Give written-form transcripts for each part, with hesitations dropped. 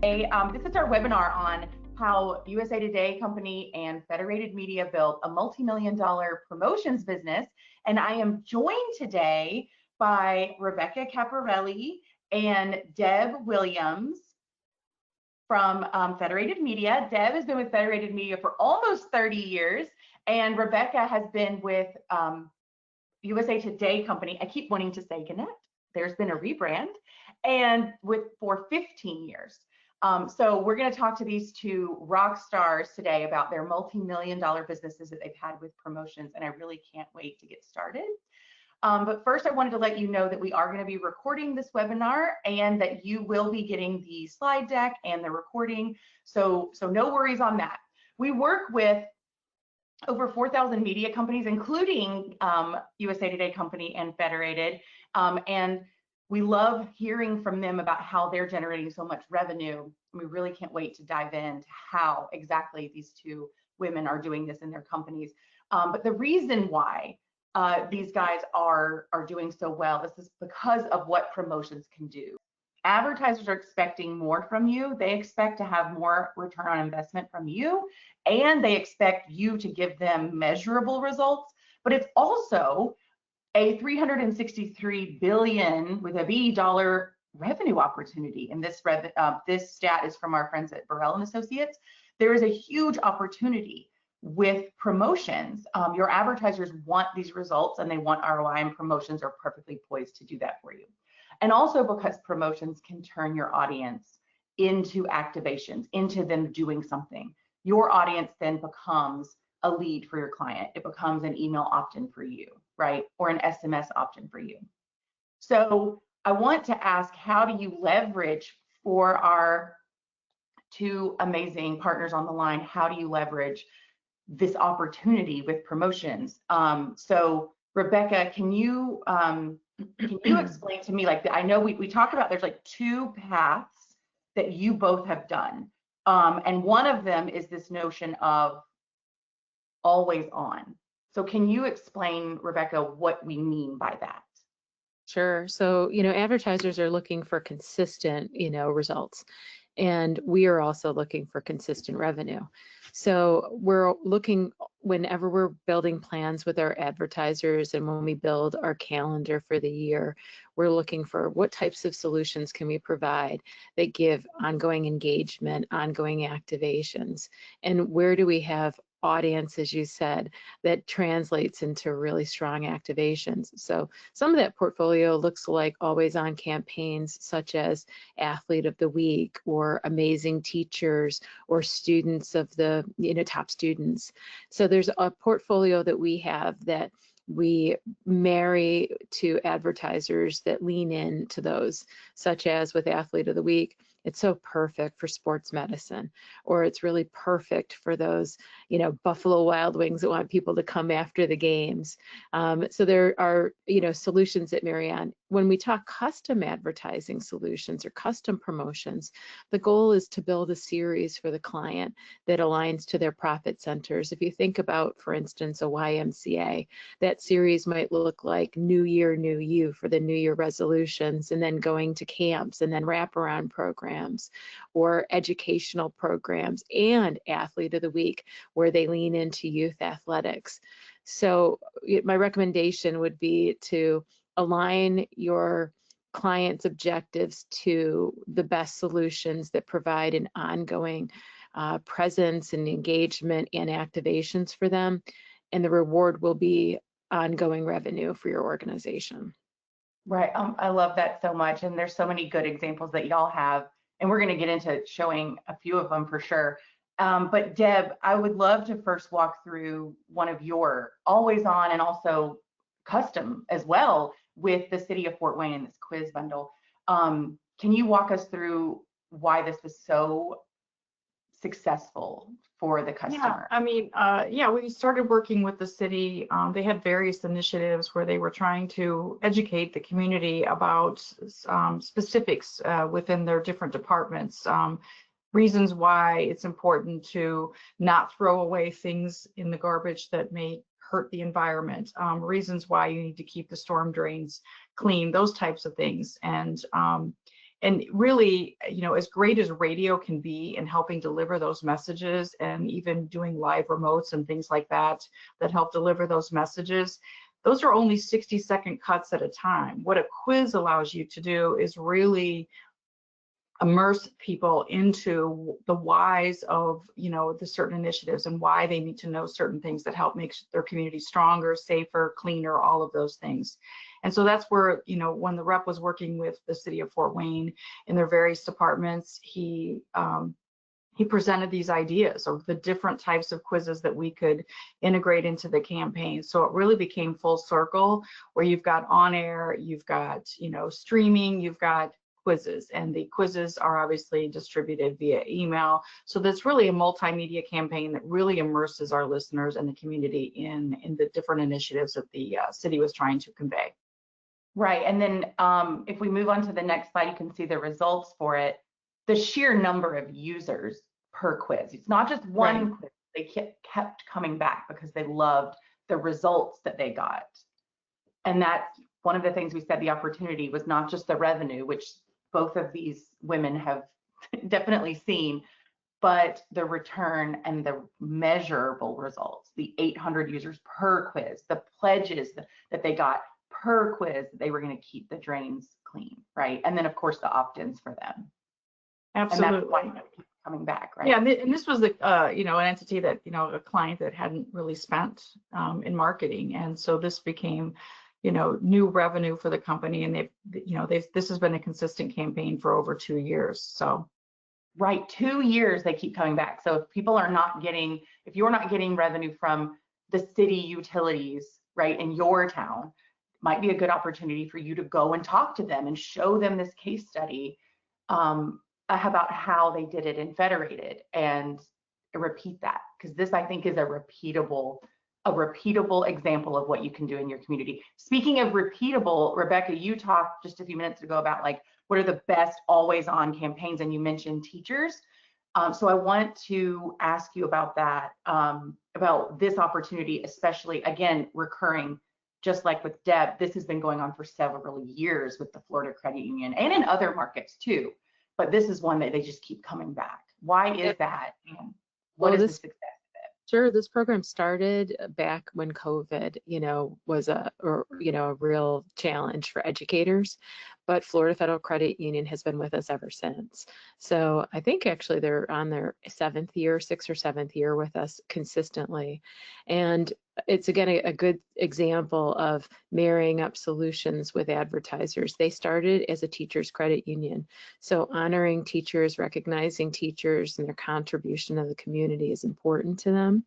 This is our webinar on how USA Today Company and Federated Media built a multi-million-dollar promotions business. And I am joined today by Rebecca Caparelli and Deb Williams from Federated Media. Deb has been with Federated Media for almost 30 years, and Rebecca has been with USA Today Company. I keep wanting to say Gannett. There's been a rebrand, and for 15 years. So we're going to talk to these two rock stars today about their multi-million-dollar businesses that they've had with promotions, and I really can't wait to get started. But first, I wanted to let you know that we are going to be recording this webinar and that you will be getting the slide deck and the recording. So no worries on that. We work with over 4,000 media companies, including USA Today Company and Federated, and we love hearing from them about how they're generating so much revenue. We really can't wait to dive into how exactly these two women are doing this in their companies. But the reason why these guys are doing so well, this is because of what promotions can do. Advertisers are expecting more from you. They expect to have more return on investment from you, and they expect you to give them measurable results. But it's also a $363 billion with a B dollar revenue opportunity. And this stat is from our friends at Burrell and Associates. There is a huge opportunity with promotions. Your advertisers want these results and they want ROI, and promotions are perfectly poised to do that for you. And also because promotions can turn your audience into activations, into them doing something. Your audience then becomes a lead for your client. It becomes an email opt-in for you, right? Or an SMS opt-in for you. So I want to ask, how do you leverage, for our two amazing partners on the line, how do you leverage this opportunity with promotions? So Rebecca, can you explain to me, like, I know we talked about there's like two paths that you both have done. And one of them is this notion of always on. So can you explain, Rebecca, what we mean by that? Sure. So, advertisers are looking for consistent, results. And we are also looking for consistent revenue. So we're looking, whenever we're building plans with our advertisers and when we build our calendar for the year, we're looking for what types of solutions can we provide that give ongoing engagement, ongoing activations, and where do we have audience, as you said, that translates into really strong activations. So some of that portfolio looks like always on campaigns such as Athlete of the Week or Amazing Teachers or Students of the, top students. So there's a portfolio that we have that we marry to advertisers that lean into those, such as with Athlete of the Week. It's so perfect for sports medicine, or it's really perfect for those, Buffalo Wild Wings that want people to come after the games. So there are, solutions that marry on. When we talk custom advertising solutions or custom promotions, the goal is to build a series for the client that aligns to their profit centers. If you think about, for instance, a YMCA, that series might look like New Year, New You for the New Year resolutions, and then going to camps and then wraparound programs or educational programs, and Athlete of the Week, where they lean into youth athletics. So my recommendation would be to align your client's objectives to the best solutions that provide an ongoing presence and engagement and activations for them, and the reward will be ongoing revenue for your organization. Right. I love that so much, and there's so many good examples that y'all have, and we're going to get into showing a few of them for sure. But Deb, I would love to first walk through one of your always on and also custom as well with the City of Fort Wayne and this quiz bundle. Can you walk us through why this was so successful for the customer? Yeah, I mean, we started working with the city. They had various initiatives where they were trying to educate the community about specifics within their different departments. Reasons why it's important to not throw away things in the garbage that may hurt the environment, reasons why you need to keep the storm drains clean, those types of things. And And really, as great as radio can be in helping deliver those messages, and even doing live remotes and things like that help deliver those messages, those are only 60-second cuts at a time. What a quiz allows you to do is really immerse people into the whys of the certain initiatives, and why they need to know certain things that help make their community stronger, safer, cleaner, all of those things. And so that's where, when the rep was working with the city of Fort Wayne in their various departments, he presented these ideas of the different types of quizzes that we could integrate into the campaign. So it really became full circle, where you've got on air, you've got streaming, you've got quizzes, and the quizzes are obviously distributed via email. So that's really a multimedia campaign that really immerses our listeners and the community in the different initiatives that the city was trying to convey. Right, and then if we move on to the next slide, you can see the results for it. The sheer number of users per quiz. It's not just one quiz. They kept coming back because they loved the results that they got. And that's one of the things we said, the opportunity was not just the revenue, which both of these women have definitely seen, but the return and the measurable results, the 800 users per quiz, the pledges that they got per quiz, they were going to keep the drains clean, right? And then of course the opt-ins for them. Absolutely. And that's why they keep coming back, right? Yeah, and this was an entity that, a client that hadn't really spent in marketing, and so this became new revenue for the company, and this has been a consistent campaign for over 2 years. So right, 2 years they keep coming back. So if people are not getting, if you're not getting revenue from the city utilities, right, in your town, might be a good opportunity for you to go and talk to them and show them this case study about how they did it in Federated, and repeat that, because this, I think, is a repeatable example of what you can do in your community. Speaking of repeatable, Rebecca, you talked just a few minutes ago about like what are the best always on campaigns, and you mentioned teachers. So I want to ask you about that, about this opportunity, especially, again, recurring, just like with Deb. This has been going on for several years with the Florida Credit Union and in other markets too, but this is one that they just keep coming back. Why is that? And what is the success? Sure, this program started back when COVID, was a real challenge for educators, but Florida Federal Credit Union has been with us ever since. So I think actually they're on their 6th or 7th year with us consistently. And it's, again, a good example of marrying up solutions with advertisers. They started as a teachers credit union. So honoring teachers, recognizing teachers and their contribution to the community is important to them.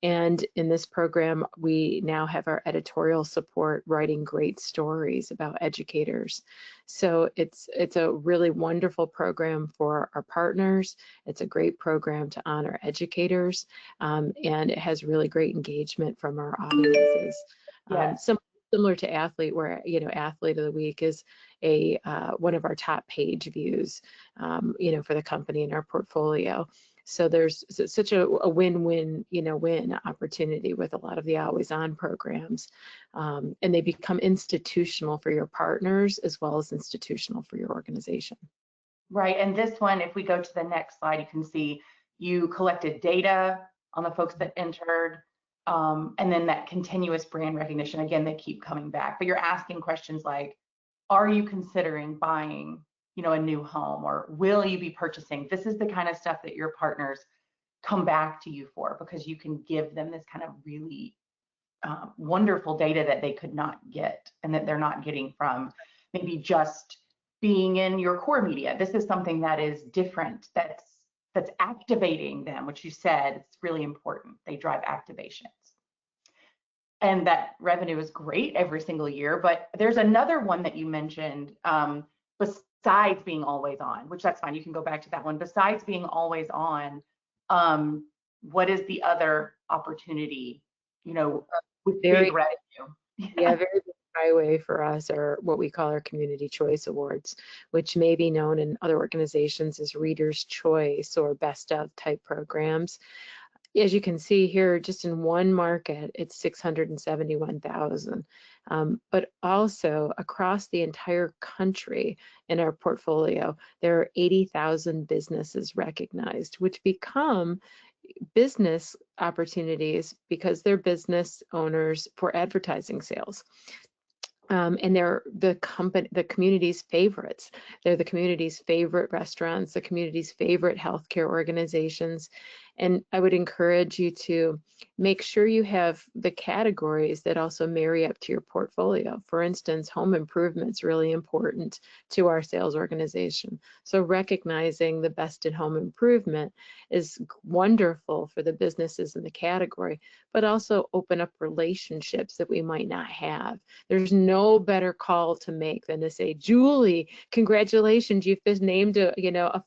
And in this program, we now have our editorial support writing great stories about educators. So it's a really wonderful program for our partners. It's a great program to honor educators, and it has really great engagement from our audiences. Yes. Similar to Athlete, where Athlete of the Week is one of our top page views, for the company in our portfolio. So there's such a win-win, win opportunity with a lot of the always-on programs, and they become institutional for your partners as well as institutional for your organization. Right, and this one, if we go to the next slide, you can see you collected data on the folks that entered, and then that continuous brand recognition. Again, they keep coming back, but you're asking questions like, are you considering buying a new home, or will you be purchasing? This is the kind of stuff that your partners come back to you for, because you can give them this kind of really wonderful data that they could not get, and that they're not getting from maybe just being in your core media. This is something that is different, that's activating them, which you said it's really important. They drive activations. And that revenue is great every single year, but there's another one that you mentioned, besides being always on, which that's fine, you can go back to that one. Besides being always on, what is the other opportunity, with big revenue? Yeah, very big highway for us are what we call our Community Choice Awards, which may be known in other organizations as Reader's Choice or Best of type programs. as you can see here, just in one market, it's 671,000. But also across the entire country in our portfolio, there are 80,000 businesses recognized, which become business opportunities because they're business owners for advertising sales. And they're the community's favorites. They're the community's favorite restaurants, the community's favorite healthcare organizations. And I would encourage you to make sure you have the categories that also marry up to your portfolio. For instance, home improvement's really important to our sales organization. So recognizing the best in home improvement is wonderful for the businesses in the category, but also open up relationships that we might not have. There's no better call to make than to say, Julie, congratulations, you've been named a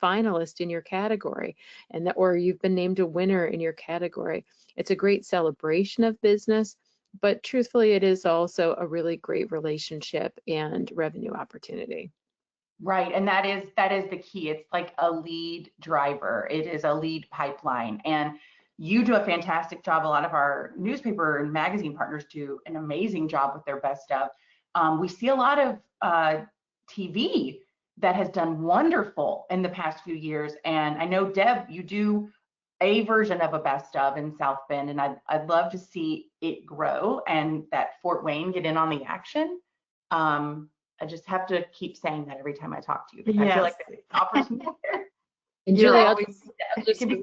finalist in your category, and or you've been named a winner in your category. It's a great celebration of business, but truthfully, it is also a really great relationship and revenue opportunity. Right, and that is the key. It's like a lead driver. It is a lead pipeline, and you do a fantastic job. A lot of our newspaper and magazine partners do an amazing job with their best of. We see a lot of TV that has done wonderful in the past few years, and I know, Deb, you do a version of a best of in South Bend, and I'd love to see it grow and that Fort Wayne get in on the action. I just have to keep saying that every time I talk to you, because I feel like there's an opportunity there. And You're Julie,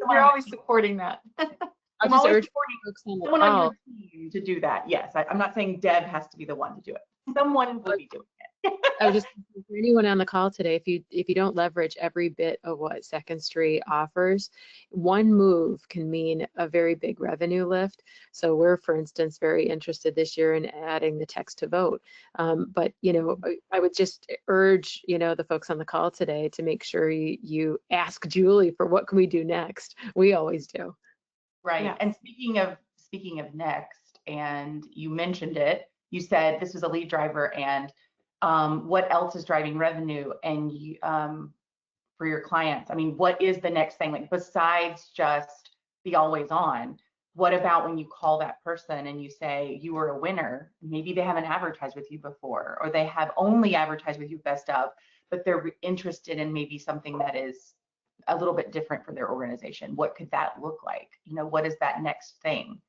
you're always supporting that. I'll just urge folks on the someone call. on your team to do that. Yes, I'm not saying Deb has to be the one to do it. Someone will be doing it. I would just, for anyone on the call today, if you don't leverage every bit of what Second Street offers, one move can mean a very big revenue lift. So we're, for instance, very interested this year in adding the text to vote. But I would just urge the folks on the call today to make sure you ask Julie for what can we do next. We always do. Right. Yeah. And speaking of next, and you mentioned it, you said this was a lead driver, and what else is driving revenue and for your clients? I mean, what is the next thing, like besides just the always on? What about when you call that person and you say you were a winner? Maybe they haven't advertised with you before, or they have only advertised with you best of, but they're interested in maybe something that is a little bit different for their organization. What could that look like? What is that next thing?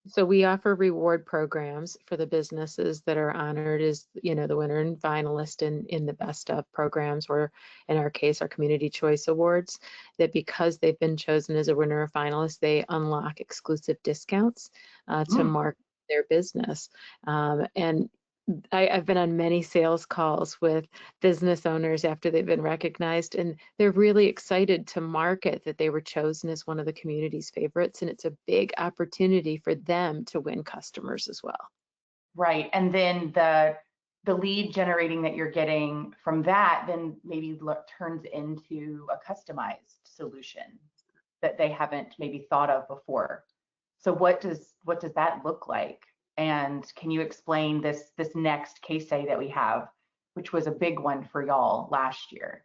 So we offer reward programs for the businesses that are honored as, the winner and finalist in the best of programs, or in our case, our Community Choice Awards, that because they've been chosen as a winner or finalist, they unlock exclusive discounts to market their business. And I've been on many sales calls with business owners after they've been recognized, and they're really excited to market that they were chosen as one of the community's favorites, and it's a big opportunity for them to win customers as well. Right, and then the lead generating that you're getting from that then maybe turns into a customized solution that they haven't maybe thought of before. So what does that look like? And can you explain this next case study that we have, which was a big one for y'all last year?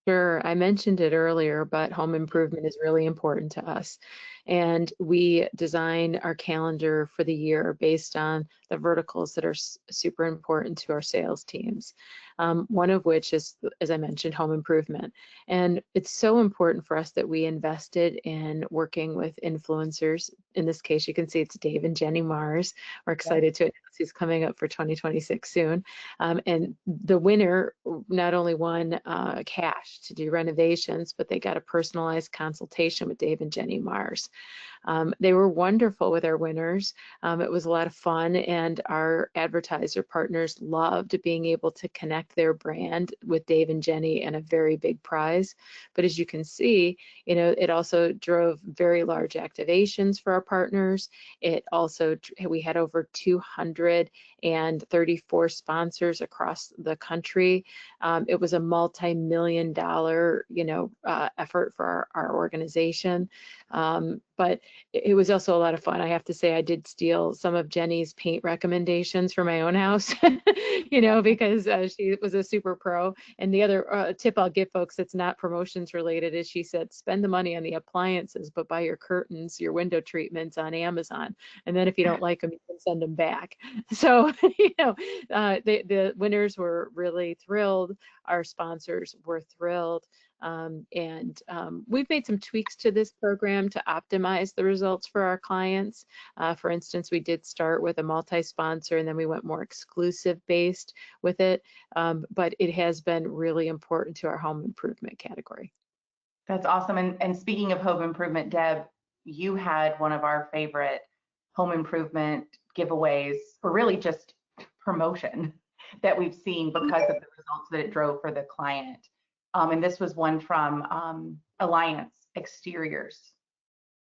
Sure, I mentioned it earlier, but home improvement is really important to us. And we design our calendar for the year based on the verticals that are super important to our sales teams. One of which is, as I mentioned, home improvement. And it's so important for us that we invested in working with influencers. In this case, you can see it's Dave and Jenny Mars. We're excited to announce he's coming up for 2026 soon. And the winner not only won cash to do renovations, but they got a personalized consultation with Dave and Jenny Mars. They were wonderful with our winners. It was a lot of fun, and our advertiser partners loved being able to connect their brand with Dave and Jenny and a very big prize. But as you can see, it also drove very large activations for our partners. We had over 234 sponsors across the country. It was a multi-million-dollar, effort for our organization. But it was also a lot of fun. I have to say, I did steal some of Jenny's paint recommendations for my own house, you know, because she was a super pro. And the other tip I'll give folks that's not promotions related is she said, spend the money on the appliances, but buy your curtains, your window treatments on Amazon. And then if you don't like them, you can send them back. So, you know, the winners were really thrilled. Our sponsors were thrilled. We've made some tweaks to this program to optimize the results for our clients. For instance, we did start with a multi-sponsor and then we went more exclusive based with it. But it has been really important to our home improvement category. That's awesome. And speaking of home improvement, Deb, you had one of our favorite home improvement giveaways, or really just promotion that we've seen because of the results that it drove for the client. And this was one from Alliance Exteriors,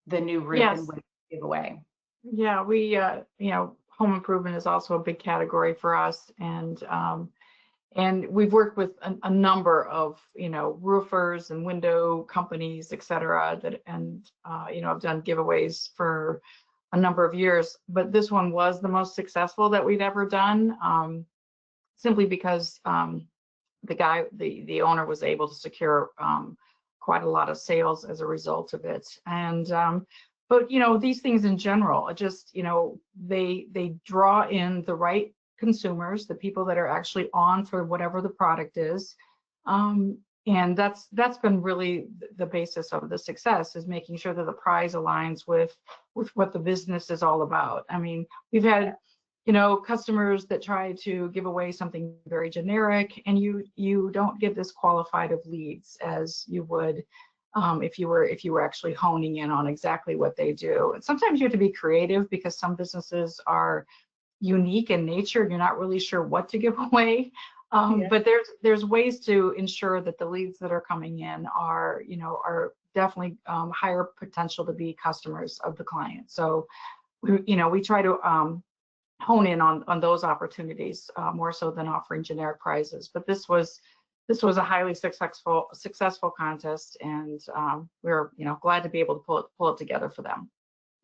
the new roof and window giveaway. Yeah, we, you know, home improvement is also a big category for us, and we've worked with a number of, you know, roofers and window companies, et cetera, that, and you know, I've done giveaways for a number of years, but this one was the most successful that we'd ever done, simply because the owner was able to secure quite a lot of sales as a result of it. And but you know, these things in general, just, you know, they draw in the right consumers, the people that are actually on for whatever the product is. And that's been really the basis of the success, is making sure that the prize aligns with what the business is all about. I mean, we've had, you know, customers that try to give away something very generic, and you don't get this qualified of leads as you would if you were actually honing in on exactly what they do. And sometimes you have to be creative because some businesses are unique in nature and you're not really sure what to give away. But there's ways to ensure that the leads that are coming in are, you know, are definitely higher potential to be customers of the client. So we try to hone in on those opportunities more so than offering generic prizes. But this was a highly successful contest, and we're, you know, glad to be able to pull it together for them.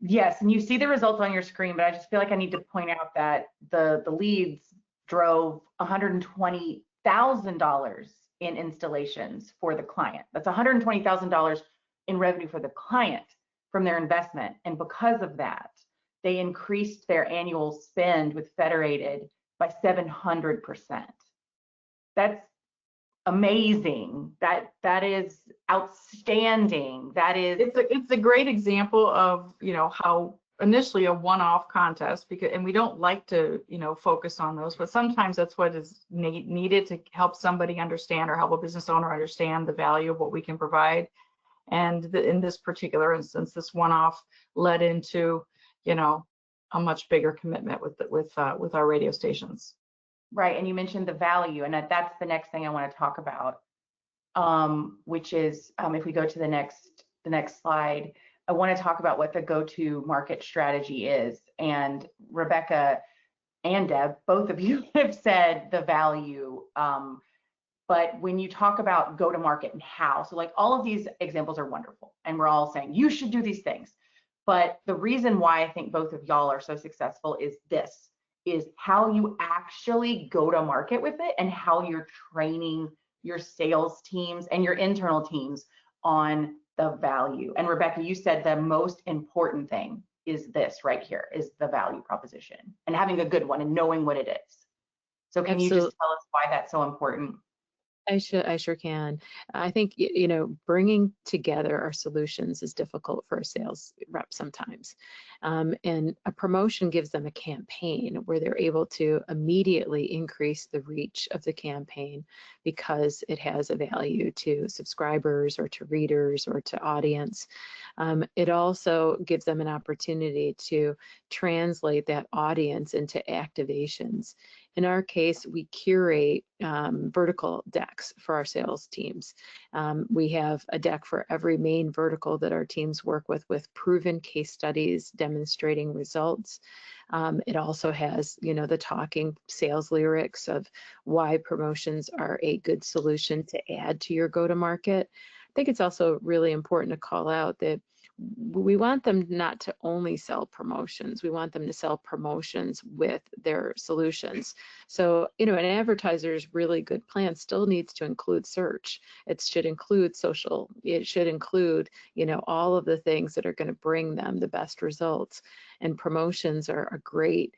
Yes, and you see the results on your screen, but I just feel like I need to point out that the leads drove $120,000 in installations for the client. That's $120,000 in revenue for the client from their investment. And because of that, they increased their annual spend with Federated by 700%. That's amazing. That is outstanding. That is, it's a great example of, you know, how initially a one-off contest, and we don't like to, you know, focus on those, but sometimes that's what is needed to help somebody understand, or help a business owner understand the value of what we can provide. And in this particular instance, this one-off led into, you know, a much bigger commitment with our radio stations. Right, and you mentioned the value, and that's the next thing I want to talk about, which is if we go to the next slide, I want to talk about what the go-to market strategy is. And Rebecca and Deb, both of you have said the value, but when you talk about go-to-market and how, so like all of these examples are wonderful, and we're all saying you should do these things, but the reason why I think both of y'all are so successful is how you actually go to market with it, and how you're training your sales teams and your internal teams on the value. And Rebecca, you said the most important thing is this right here, is the value proposition, and having a good one and knowing what it is. So can you just tell us why that's so important? I sure can. I think, you know, bringing together our solutions is difficult for a sales rep sometimes. And a promotion gives them a campaign where they're able to immediately increase the reach of the campaign because it has a value to subscribers or to readers or to audience. It also gives them an opportunity to translate that audience into activations. In our case, we curate vertical decks for our sales teams. We have a deck for every main vertical that our teams work with proven case studies demonstrating results. It also has, you know, the talking sales lyrics of why promotions are a good solution to add to your go-to-market. I think it's also really important to call out that we want them not to only sell promotions. We want them to sell promotions with their solutions. So, you know, an advertiser's really good plan still needs to include search. It should include social. It should include, you know, all of the things that are going to bring them the best results. And promotions are a great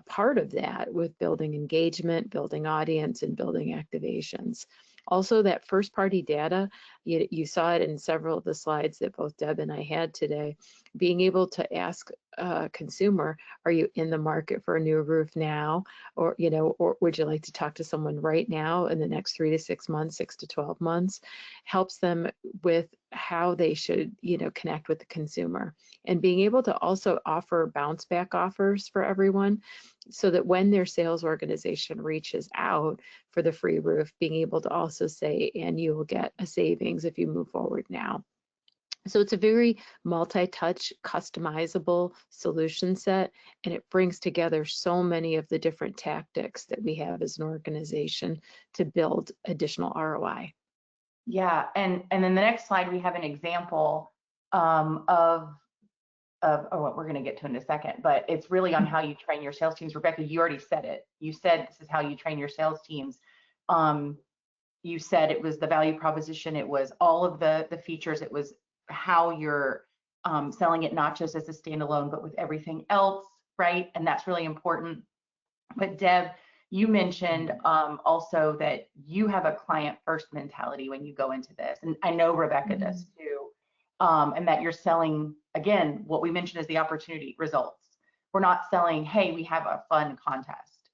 part of that, with building engagement, building audience, and building activations. Also, that first party data, you saw it in several of the slides that both Deb and I had today, being able to ask a consumer, are you in the market for a new roof now? Or, you know, or would you like to talk to someone right now in the next 3 to 6 months, 6 to 12 months, helps them with how they should, you know, connect with the consumer. And being able to also offer bounce back offers for everyone, so that when their sales organization reaches out for the free roof, being able to also say, and you will get a savings if you move forward now. So it's a very multi-touch, customizable solution set, and it brings together so many of the different tactics that we have as an organization to build additional ROI. Yeah, and then the next slide, we have an example of what we're going to get to in a second, but it's really on how you train your sales teams. Rebecca, you already said it. You said this is how you train your sales teams. You said it was the value proposition. It was all of the features. It was how you're selling it, not just as a standalone, but with everything else, right? And that's really important. But Deb, you mentioned also that you have a client first mentality when you go into this. And I know Rebecca does too. And that you're selling, again, what we mentioned is the opportunity results. We're not selling, hey, we have a fun contest.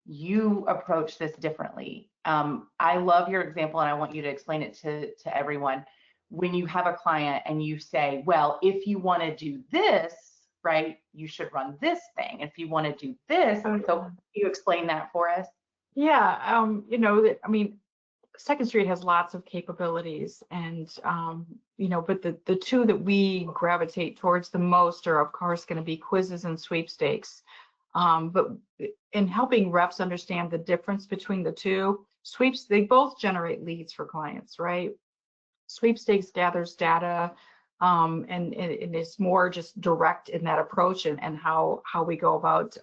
You approach this differently. I love your example, and I want you to explain it to everyone. When you have a client and you say, well, if you want to do this, right, you should run this thing. If you want to do this, so can you explain that for us? Yeah, you know, I mean, Second Street has lots of capabilities, and you know, but the two that we gravitate towards the most are, of course, going to be quizzes and sweepstakes. But in helping reps understand the difference between the two, sweeps, they both generate leads for clients, right? Sweepstakes gathers data, and it's more just direct in that approach and how we go about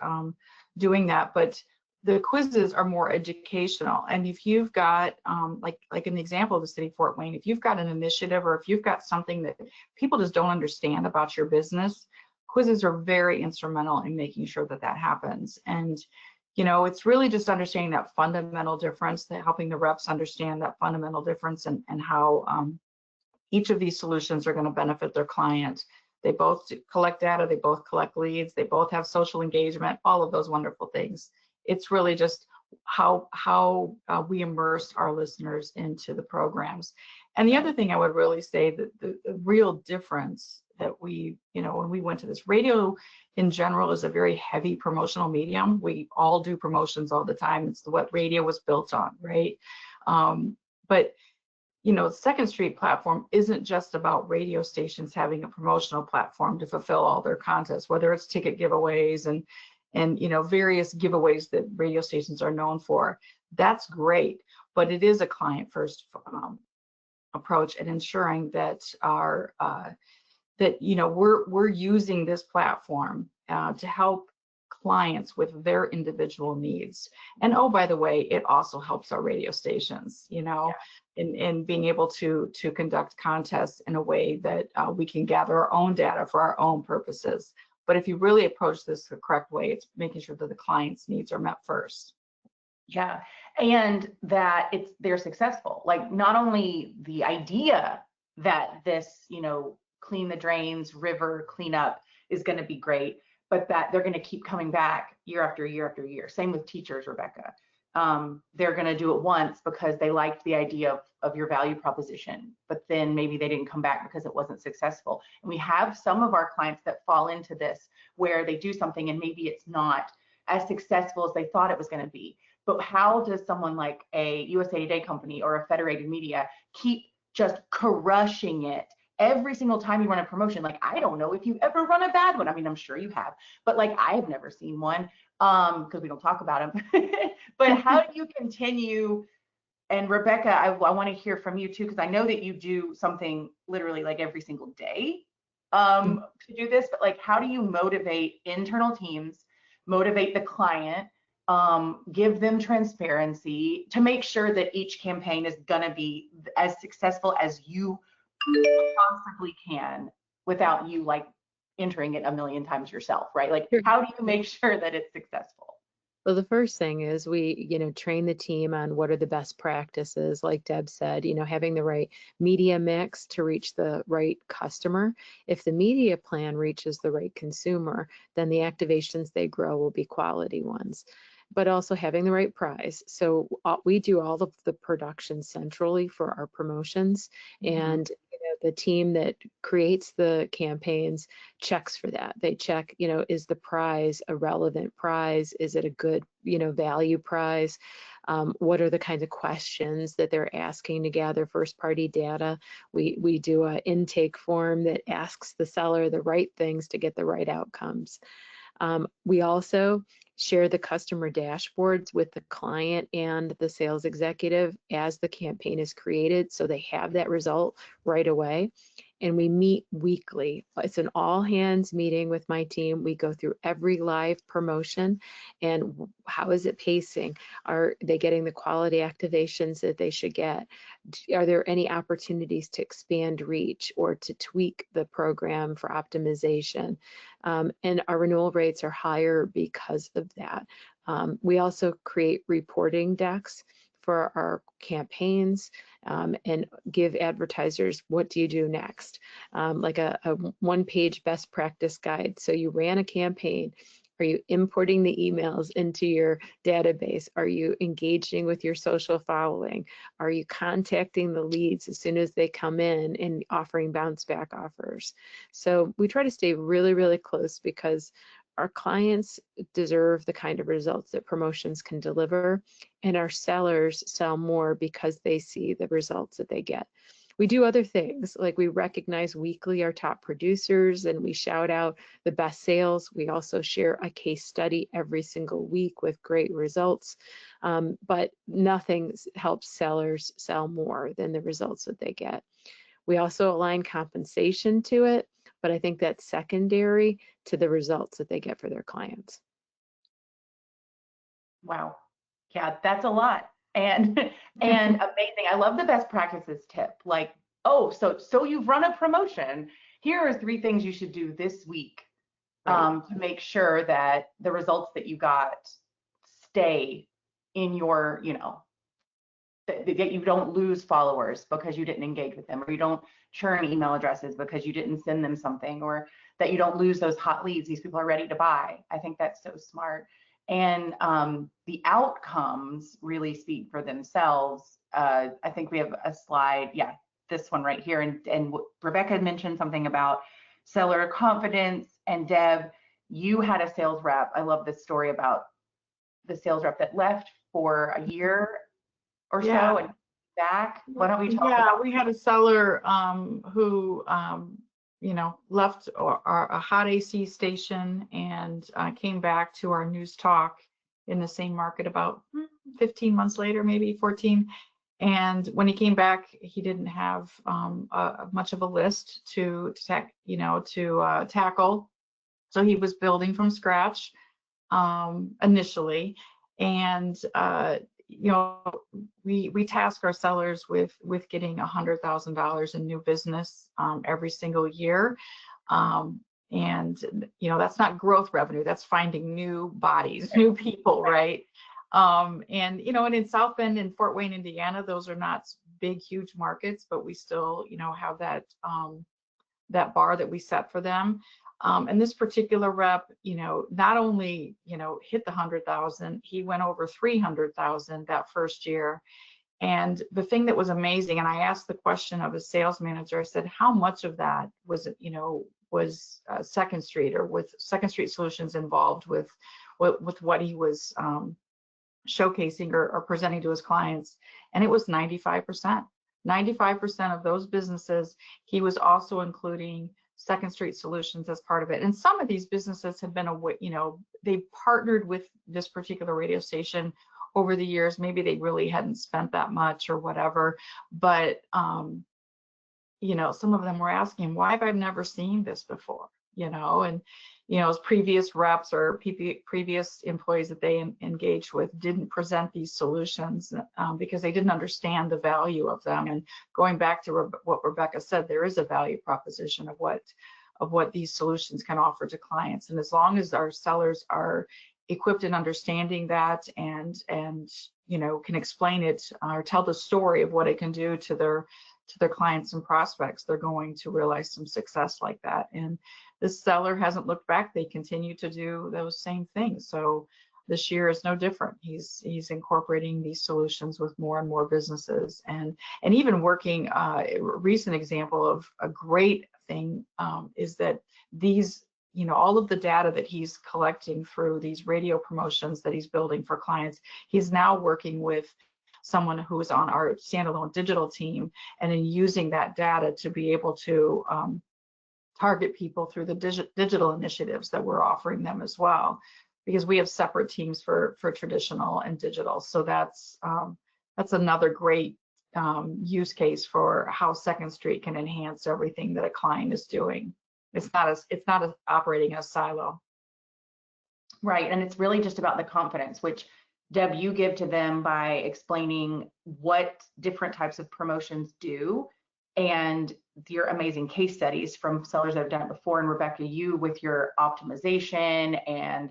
doing that. But the quizzes are more educational, and if you've got like an example of the city of Fort Wayne, if you've got an initiative or if you've got something that people just don't understand about your business, quizzes are very instrumental in making sure that that happens. And you know, it's really just understanding that fundamental difference, that helping the reps understand that fundamental difference, and how each of these solutions are going to benefit their client. They both collect data, they both collect leads, they both have social engagement, all of those wonderful things. It's really just how we immerse our listeners into the programs. And the other thing I would really say, that the real difference that we, you know, when we went to this, radio in general is a very heavy promotional medium. We all do promotions all the time. It's what radio was built on, right? But you know, Second Street platform isn't just about radio stations having a promotional platform to fulfill all their contests, whether it's ticket giveaways and you know, various giveaways that radio stations are known for. That's great, but it is a client first approach, and ensuring that our that, you know, we're using this platform to help clients with their individual needs. And oh, by the way, it also helps our radio stations, you know, in being able to conduct contests in a way that we can gather our own data for our own purposes. But if you really approach this the correct way, it's making sure that the client's needs are met first. Yeah, and that they're successful. Like, not only the idea that this, you know, clean the drains, river cleanup is going to be great, but that they're going to keep coming back year after year after year. Same with teachers, Rebecca. They're going to do it once because they liked the idea of your value proposition, but then maybe they didn't come back because it wasn't successful. And we have some of our clients that fall into this, where they do something and maybe it's not as successful as they thought it was going to be. But how does someone like a USA Today company or a Federated Media keep just crushing it every single time you run a promotion? Like, I don't know if you've ever run a bad one. I mean, I'm sure you have, but like, I have never seen one because we don't talk about them. But how do you continue? And Rebecca, I want to hear from you too, because I know that you do something literally like every single day to do this, but like, how do you motivate internal teams, motivate the client, give them transparency to make sure that each campaign is gonna be as successful as you possibly can without you like entering it a million times yourself, right? Like, Sure. how do you make sure that it's successful? Well, the first thing is we, train the team on what are the best practices, like Deb said, having the right media mix to reach the right customer. If the media plan reaches the right consumer, then the activations they grow will be quality ones. But also having the right prize. So we do all of the production centrally for our promotions, and the team that creates the campaigns checks for that. They check, is the prize a relevant prize? Is it a good, value prize? What are the kinds of questions that they're asking to gather first party data? We do an intake form that asks the seller the right things to get the right outcomes. We also share the customer dashboards with the client and the sales executive as the campaign is created, so they have that result right away. And we meet weekly. It's an all hands meeting with my team. We go through every live promotion and how is it pacing? Are they getting the quality activations that they should get? Are there any opportunities to expand reach or to tweak the program for optimization? And our renewal rates are higher because of that. We also create reporting decks for our campaigns and give advertisers, what do you do next? Like a one-page best practice guide. So you ran a campaign. Are you importing the emails into your database? Are you engaging with your social following? Are you contacting the leads as soon as they come in and offering bounce back offers? So we try to stay really, really close because our clients deserve the kind of results that promotions can deliver, and our sellers sell more because they see the results that they get. We do other things, like we recognize weekly our top producers and we shout out the best sales. We also share a case study every single week with great results, but nothing helps sellers sell more than the results that they get. We also align compensation to it, but I think that's secondary to the results that they get for their clients. Wow. Yeah, that's a lot. And amazing. I love the best practices tip. Like, oh, so you've run a promotion. Here are 3 things you should do this week to make sure that the results that you got stay in your, that you don't lose followers because you didn't engage with them, or you don't churn email addresses because you didn't send them something, or that you don't lose those hot leads. These people are ready to buy. I think that's so smart. And the outcomes really speak for themselves. I think we have a slide, yeah, this one right here. And Rebecca mentioned something about seller confidence. And Deb, you had a sales rep. I love this story about the sales rep that left for a year or so and back. Why don't we talk about? We had a seller who left a hot AC station and came back to our news talk in the same market about 15 months later, maybe 14. And when he came back, he didn't have much of a list to tackle. So he was building from scratch initially. And we task our sellers with getting $100,000 in new business every single year. And that's not growth revenue, that's finding new bodies, new people, right? And in South Bend and Fort Wayne, Indiana, those are not big, huge markets, but we still, have that bar that we set for them. And this particular rep, not only, hit the 100,000, he went over 300,000 that first year. And the thing that was amazing, and I asked the question of a sales manager, I said, how much of that was, was Second Street, or with Second Street Solutions involved with what he was showcasing or presenting to his clients? And it was 95%. 95% of those businesses, he was also including Second Street Solutions as part of it. And some of these businesses have been they partnered with this particular radio station over the years. Maybe they really hadn't spent that much or whatever, but some of them were asking, why have I never seen this before? And as previous reps or previous employees that they engaged with didn't present these solutions because they didn't understand the value of them. And going back to what Rebecca said, there is a value proposition of what these solutions can offer to clients. And as long as our sellers are equipped in understanding that and can explain it or tell the story of what it can do to their clients and prospects, they're going to realize some success like that. And this seller hasn't looked back. They continue to do those same things. So this year is no different. He's incorporating these solutions with more and more businesses, and even working. A recent example of a great thing is that these, all of the data that he's collecting through these radio promotions that he's building for clients, he's now working with someone who is on our standalone digital team and in using that data to be able to target people through the digital initiatives that we're offering them as well, because we have separate teams for traditional and digital. So that's another great use case for how Second Street can enhance everything that a client is doing. It's not operating as silo. Right, and it's really just about the confidence, which Deb, you give to them by explaining what different types of promotions do, and your amazing case studies from sellers that have done it before, and Rebecca, you with your optimization and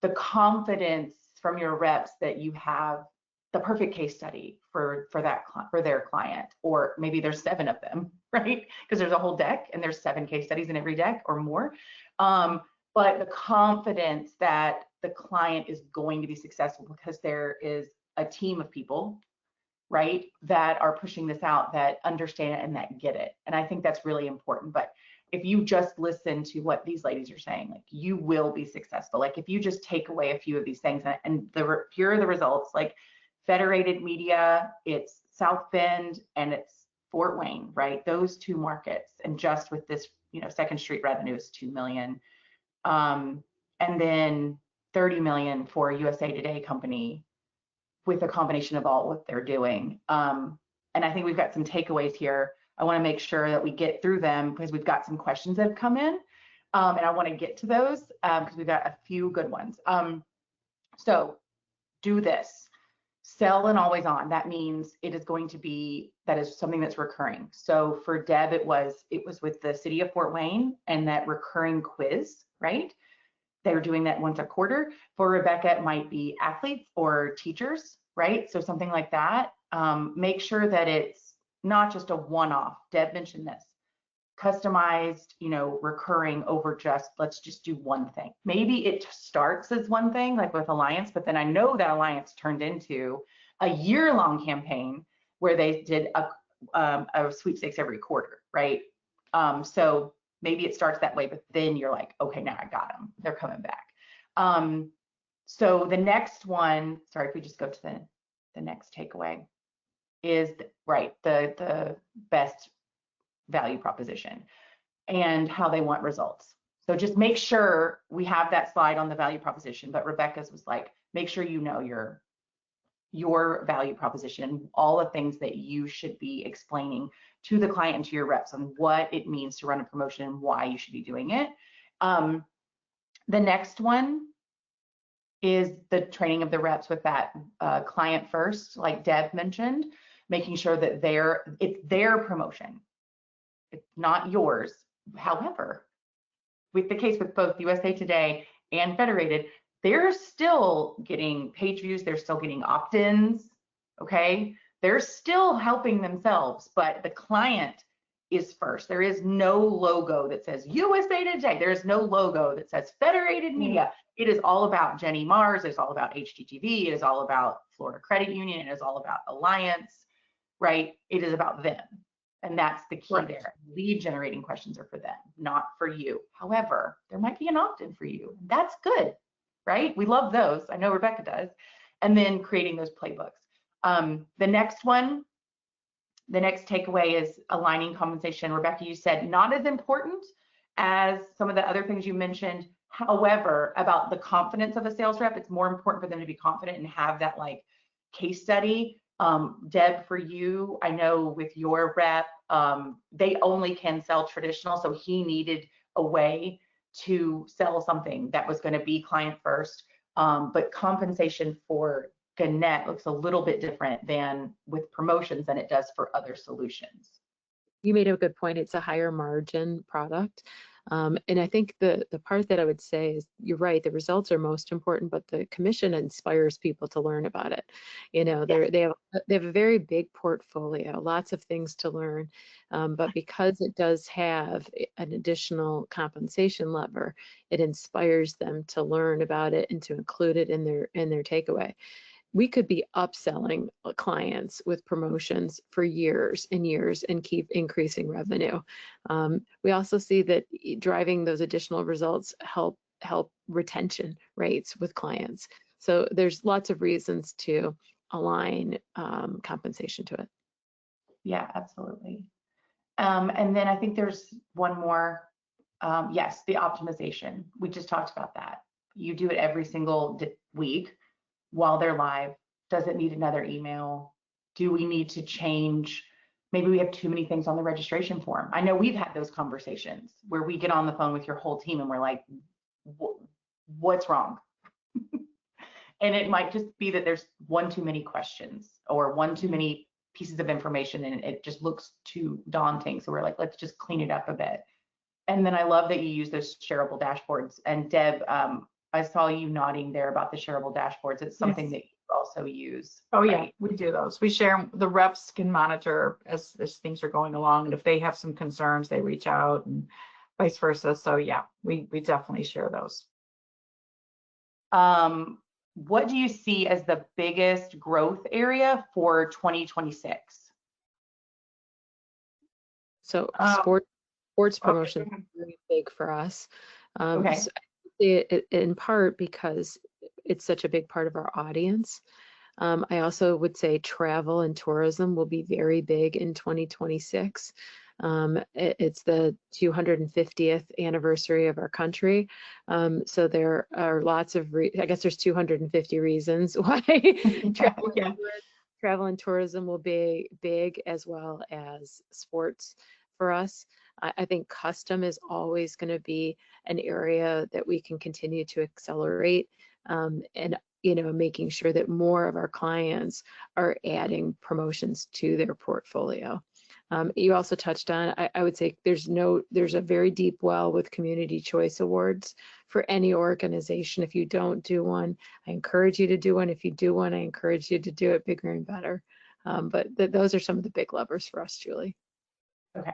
the confidence from your reps that you have the perfect case study for their client, or maybe there's 7 of them, right? Because there's a whole deck and there's 7 case studies in every deck or more. But the confidence that the client is going to be successful because there is a team of people, right, that are pushing this out, that understand it and that get it. And I think that's really important. But if you just listen to what these ladies are saying, like, you will be successful. Like, if you just take away a few of these things, and here are the results, like Federated Media, it's South Bend and it's Fort Wayne, right? Those 2 markets. And just with this, Second Street revenue is $2 million. And then 30 million for USA Today company with a combination of all what they're doing. And I think we've got some takeaways here. I want to make sure that we get through them because we've got some questions that have come in. And I want to get to those because we've got a few good ones. So do this. Sell and always on. That means it is going to be, that is something that's recurring. So for Deb, it was with the city of Fort Wayne and that recurring quiz, right? They were doing that once a quarter. For Rebecca, it might be athletes or teachers, right? So something like that. Make sure that it's not just a one-off. Deb mentioned this. Customized, recurring over just, let's just do one thing. Maybe it starts as one thing, like with Alliance, but then I know that Alliance turned into a year-long campaign where they did a sweepstakes every quarter, right? So maybe it starts that way, but then you're like, okay, now I got them. They're coming back. So the next one, sorry, if we just go to the next takeaway, is the best value proposition and how they want results. So just make sure we have that slide on the value proposition, but Rebecca's was like, make sure you know your value proposition and all the things that you should be explaining to the client and to your reps on what it means to run a promotion and why you should be doing it. The next one is the training of the reps with that client first, like Deb mentioned, making sure that it's their promotion. It's not yours. However, with the case with both USA Today and Federated, they're still getting page views, they're still getting opt-ins, okay? They're still helping themselves, but the client is first. There is no logo that says USA Today. There is no logo that says Federated Media. It is all about Jenny Mars. It's all about HGTV. It is all about Florida Credit Union. It is all about Alliance, right? It is about them. And that's the key there. Lead generating questions are for them, not for you. However, there might be an opt-in for you. That's good, right? We love those. I know Rebecca does. And then creating those playbooks. The next one, the next takeaway is aligning compensation. Rebecca, you said not as important as some of the other things you mentioned. However, about the confidence of a sales rep, it's more important for them to be confident and have that like case study Deb, for you, I know with your rep, they only can sell traditional, so he needed a way to sell something that was going to be client first. But compensation for Gannett looks a little bit different than with promotions than it does for other solutions. You made a good point. It's a higher margin product. And I think the part that I would say is you're right, the results are most important, but the commission inspires people to learn about it. You know, they have a very big portfolio, lots of things to learn. But because it does have an additional compensation lever, it inspires them to learn about it and to include it in their takeaway. We could be upselling clients with promotions for years and years and keep increasing revenue. We also see that driving those additional results help retention rates with clients. So there's lots of reasons to align compensation to it. Yeah, absolutely. And then I think there's one more. Yes, the optimization. We just talked about that. You do it every single week. While they're live. Does it need another email? Do we need to change? Maybe we have too many things on the registration form. I know we've had those conversations where we get on the phone with your whole team and we're like, what's wrong? And it might just be that there's one too many questions or one too many pieces of information and it just looks too daunting. So we're like, let's just clean it up a bit. And then I love that you use those shareable dashboards. And Deb, I saw you nodding there about the shareable dashboards. It's something that you also use. Oh, right? Yeah, we do those. We share, the reps can monitor as things are going along. And if they have some concerns, they reach out and vice versa. So yeah, we definitely share those. What do you see as the biggest growth area for 2026? So sports promotion is very big for us. Okay. So in part because it's such a big part of our audience. I also would say travel and tourism will be very big in 2026. It's the 250th anniversary of our country. So there are lots of, I guess there's 250 reasons why travel and tourism will be big, as well as sports for us. I think custom is always going to be an area that we can continue to accelerate, and making sure that more of our clients are adding promotions to their portfolio. You also touched on, I would say there's a very deep well with community choice awards for any organization. If you don't do one, I encourage you to do one. If you do one, I encourage you to do it bigger and better. But those are some of the big levers for us, Julie. Okay.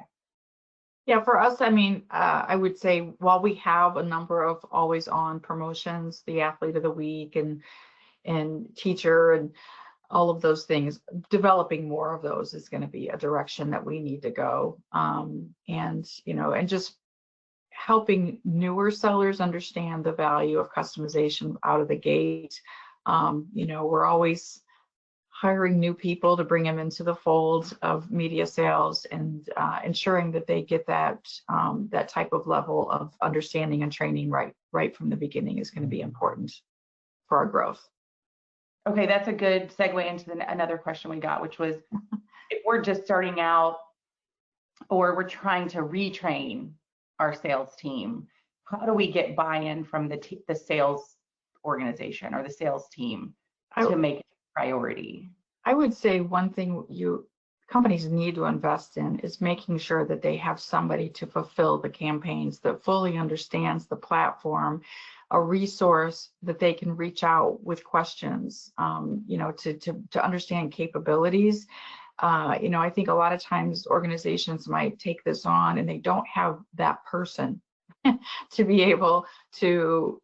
Yeah, for us, I mean, I would say while we have a number of always on promotions, the athlete of the week and teacher and all of those things, developing more of those is going to be a direction that we need to go. And just helping newer sellers understand the value of customization out of the gate. We're always hiring new people to bring them into the fold of media sales and ensuring that they get that type of level of understanding and training right from the beginning is going to be important for our growth. Okay, that's a good segue into another question we got, which was if we're just starting out or we're trying to retrain our sales team, how do we get buy-in from the sales organization or the sales team to make it a priority? I would say one thing companies need to invest in is making sure that they have somebody to fulfill the campaigns that fully understands the platform, a resource that they can reach out with questions, to understand capabilities. I think a lot of times organizations might take this on and they don't have that person to be able to,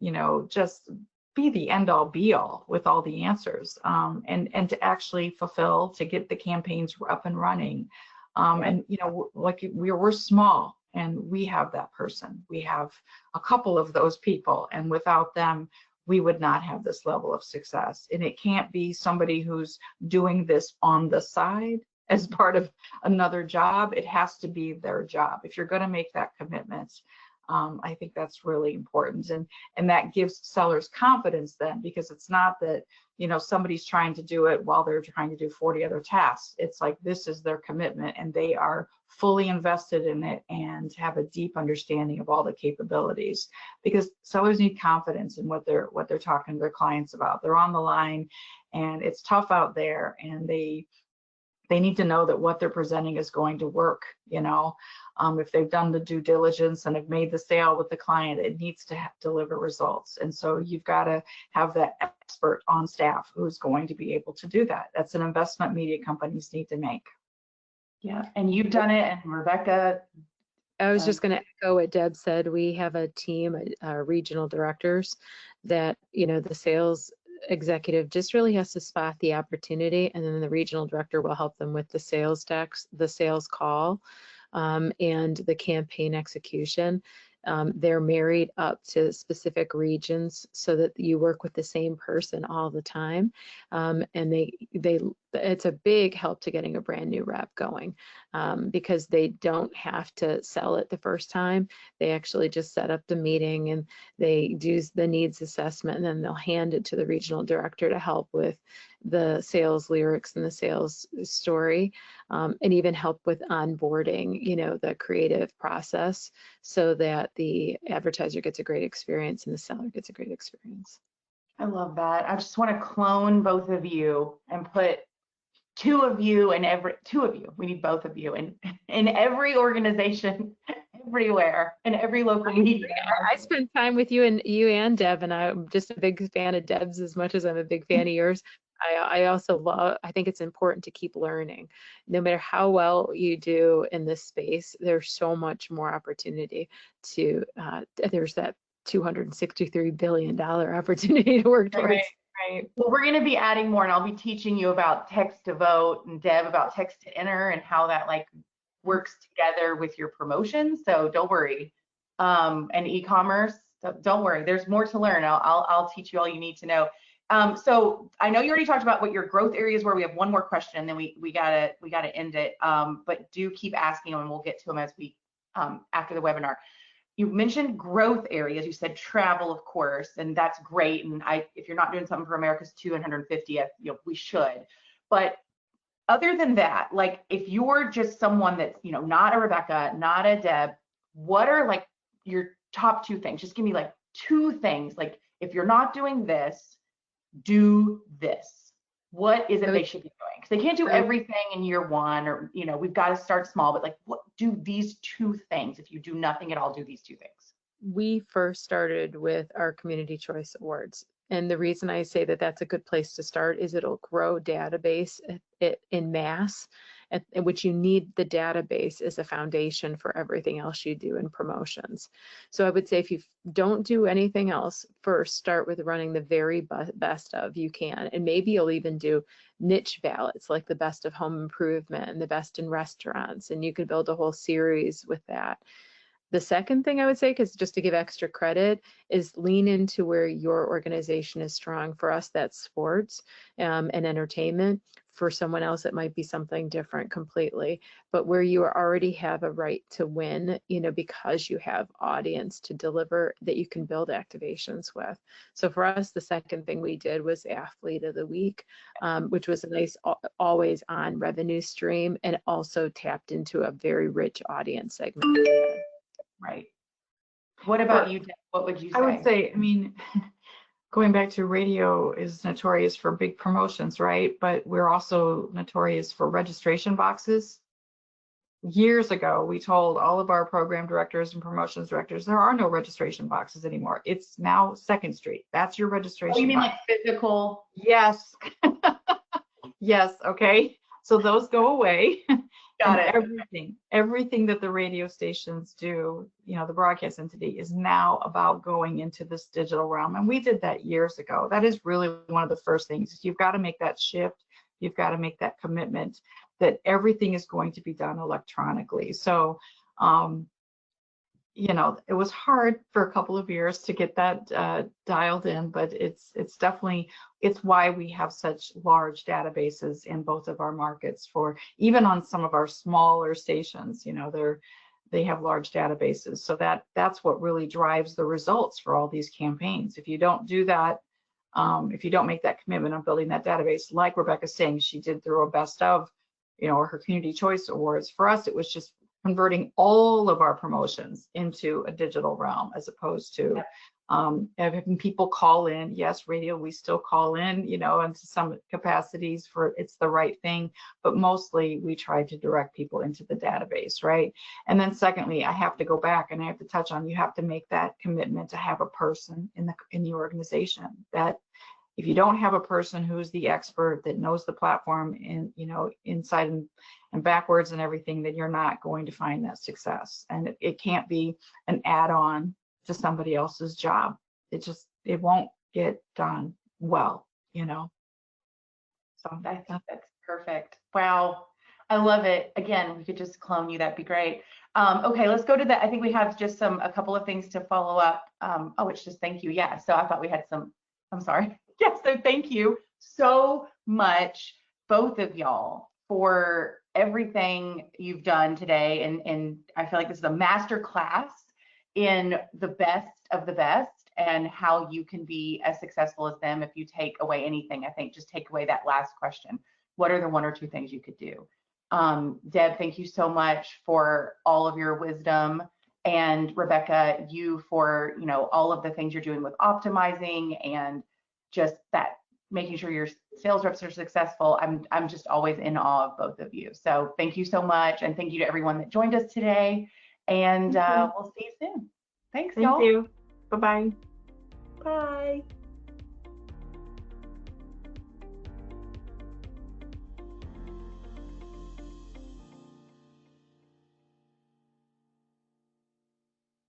just be the end all be all with all the answers, and to actually fulfill, to get the campaigns up and running. We're small and we have that person. We have a couple of those people, and without them, we would not have this level of success. And it can't be somebody who's doing this on the side as part of another job. It has to be their job. If you're going to make that commitment, I think that's really important, and that gives sellers confidence then, because it's not that, you know, somebody's trying to do it while they're trying to do 40 other tasks. It's like this is their commitment and they are fully invested in it and have a deep understanding of all the capabilities, because sellers need confidence in what they're talking to their clients about. They're on the line and it's tough out there, and they need to know that what they're presenting is going to work. You know, if they've done the due diligence and have made the sale with the client, it needs to deliver results. And so you've got to have that expert on staff who's going to be able to do that. That's an investment media companies need to make. Yeah, and you've done it, and Rebecca. I was just going to echo what Deb said. We have a team, regional directors, that, you know, the sales executive just really has to spot the opportunity, and then the regional director will help them with the sales decks, the sales call, and the campaign execution. They're married up to specific regions so that you work with the same person all the time, and it's a big help to getting a brand new rep going, because they don't have to sell it the first time. They actually just set up the meeting and they do the needs assessment, and then they'll hand it to the regional director to help with the sales lyrics and the sales story, and even help with onboarding, you know, the creative process, so that the advertiser gets a great experience and the seller gets a great experience. I love that. I just want to clone both of you and put two of you. We need both of you in every organization, everywhere, in every local media. I spend time with you and Deb, and I'm just a big fan of Deb's as much as I'm a big fan of yours. I also I think it's important to keep learning. No matter how well you do in this space, there's so much more opportunity to, there's that $263 billion opportunity to work towards. Right. Well, we're going to be adding more, and I'll be teaching you about text to vote, and Deb about text to enter, and how that like works together with your promotions. So don't worry. And e-commerce, don't worry. There's more to learn. I'll teach you all you need to know. So I know you already talked about what your growth areas were. We have one more question, and then we gotta end it. But do keep asking them, and we'll get to them as we after the webinar. You mentioned growth areas. You said travel, of course, and that's great. And if you're not doing something for America's 250th, you know, we should. But other than that, like if you're just someone that's, you know, not a Rebecca, not a Deb, what are like your top two things? Just give me like two things. Like if you're not doing this, do this. What is it they should be doing? Because they can't do everything in year one, or, you know, we've got to start small, but like, what do these two things? If you do nothing at all, do these two things. We first started with our Community Choice Awards. And the reason I say that that's a good place to start is it'll grow database in mass, at which you need the database as a foundation for everything else you do in promotions. So I would say if you don't do anything else, first start with running the very best of you can. And maybe you'll even do niche ballots, like the best of home improvement and the best in restaurants. And you could build a whole series with that. The second thing I would say, because just to give extra credit, is lean into where your organization is strong. For us, that's sports and entertainment. For someone else, it might be something different completely. But where you already have a right to win, you know, because you have audience to deliver that you can build activations with. So for us, the second thing we did was Athlete of the Week, which was a nice always on revenue stream, and also tapped into a very rich audience segment. Right. What about you, Deb? What would you say? I would say, I mean, going back to radio is notorious for big promotions, right? But we're also notorious for registration boxes. Years ago, we told all of our program directors and promotions directors, there are no registration boxes anymore. It's now Second Street. That's your registration box. You mean like physical? Yes. Yes, okay. So those go away. Got it. Everything that the radio stations do, you know, the broadcast entity is now about going into this digital realm. And we did that years ago. That is really one of the first things. You've got to make that shift. You've got to make that commitment that everything is going to be done electronically. So, you know, it was hard for a couple of years to get that dialed in, but it's definitely, it's why we have such large databases in both of our markets. For even on some of our smaller stations, you know, they have large databases. So that's what really drives the results for all these campaigns. If you don't do that, if you don't make that commitment on building that database, like Rebecca's saying, she did through a best of, or her Community Choice Awards. For us, it was just converting all of our promotions into a digital realm, as opposed to having people call in. Yes, radio, we still call in, into some capacities for it's the right thing, but mostly we try to direct people into the database, right? And then secondly, I have to go back and I have to touch on, you have to make that commitment to have a person in the organization. That if you don't have a person who's the expert that knows the platform in, inside and backwards and everything, then you're not going to find that success. And it can't be an add-on to somebody else's job. It won't get done well, So that's perfect. Wow. I love it. Again, we could just clone you. That'd be great. Okay, let's go to I think we have just a couple of things to follow up. It's just thank you. Yeah. So I thought we had I'm sorry. Yes. So thank you so much, both of y'all, for everything you've done today. And I feel like this is a master class in the best of the best and how you can be as successful as them. If you take away anything, I think just take away that last question. What are the one or two things you could do? Deb, thank you so much for all of your wisdom. And Rebecca, you for, all of the things you're doing with optimizing and just that, making sure your sales reps are successful. I'm just always in awe of both of you. So thank you so much. And thank you to everyone that joined us today. And we'll see you soon. Thanks, y'all. Thank you. Bye-bye. Bye.